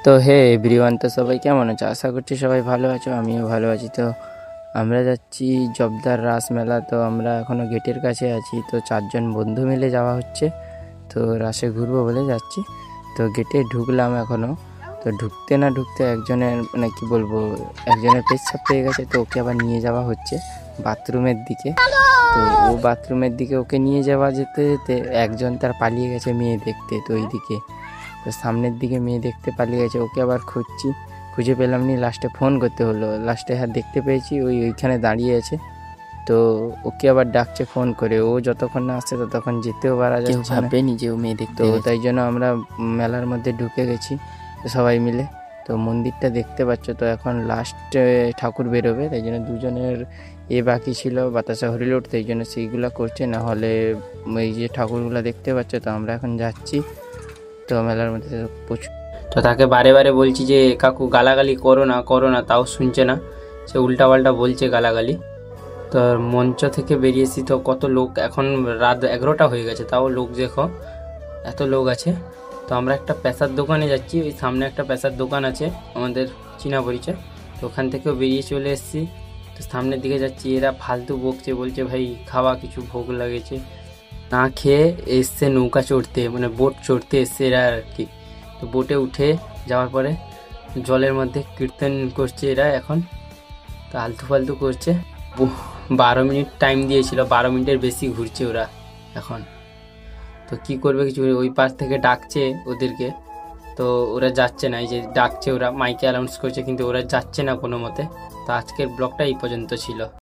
তো হে এভরিওয়ান, তো সবাই কেমন আছো? আশা করছি সবাই ভালো আছো, আমিও ভালো আছি। তো আমরা যাচ্ছি জবদার রাস মেলা। তো আমরা এখনও গেটের কাছে আছি। তো 4জন বন্ধু মিলে যাওয়া হচ্ছে। তো রাসে ঘুরবো বলে যাচ্ছি। তো গেটে ঢুকলাম এখনও। তো ঢুকতে না ঢুকতে একজনের মানে কি বলবো, একজনের পেচ্ছাপ পেয়ে গেছে। তো ওকে আবার নিয়ে যাওয়া হচ্ছে বাথরুমের দিকে। তো ও বাথরুমের দিকে ওকে নিয়ে যাওয়া যেতে যেতে একজন তার পালিয়ে গেছে মেয়ে দেখতে। তো ওইদিকে তো সামনের দিকে মেয়ে দেখতে পালিয়ে গেছে, ওকে আবার খুঁজছি, খুঁজে পেলাম নি। লাস্টে ফোন করতে হলো। লাস্টে হ্যাঁ দেখতে পেয়েছি, ওইখানে দাঁড়িয়ে আছে। তো ওকে আবার ডাকছে ফোন করে। ও যতক্ষণ না আসছে ততক্ষণ যেতেও পারা যাচ্ছে না। ভাবেনি যে ও মেয়ে দেখতে। তো তাই জন্য আমরা মেলার মধ্যে ঢুকে গেছি সবাই মিলে। তো মন্দিরটা দেখতে পাচ্ছ। তো এখন লাস্টে ঠাকুর বেরোবে, তাই জন্য দুজনের বাকি ছিল বাতাসা হরিলোট, তাই জন্য সেইগুলো করছে। না হলে এই যে ঠাকুরগুলো দেখতে পাচ্ছ। তো আমরা এখন যাচ্ছি। তো মেলার মধ্যে প্রচুর, তো তাকে বারে বারে বলছি যে কাকু গালাগালি করো না, তাও শুনছে না। সে উল্টাপাল্টা বলছে গালাগালি। তো মঞ্চ থেকে বেরিয়েছি, তো কত লোক, এখন রাত 11টা হয়ে গেছে, তাও লোক দেখো এত লোক আছে। তো আমরা একটা পেশার দোকানে যাচ্ছি। ওই সামনে একটা পেশার দোকান আছে আমাদের চীনা পরিচয়। তো ওখান থেকেও বেরিয়ে চলে এসেছি। তো সামনের দিকে যাচ্ছি। এরা ফালতু বকছে, বলছে ভাই খাওয়া কিছু ভোগ লাগেছে। না খেয়ে এসছে নৌকা চড়তে, মানে বোট চড়তে এসছে এরা আর কি। তো বোটে উঠে যাওয়ার পরে জলের মধ্যে কীর্তন করছে এরা এখন। তো আলতু ফালতু করছে। 12 মিনিট টাইম দিয়েছিল, 12 মিনিটের বেশি ঘুরছে ওরা এখন। তো কি করবে কিছু, ওই পাশ থেকে ডাকছে ওদেরকে। তো ওরা যাচ্ছে না, এই যে ডাকছে, ওরা মাইকে অ্যানাউন্স করছে, কিন্তু ওরা যাচ্ছে না কোনো মতে। তো আজকের ব্লগটা এই পর্যন্ত ছিল।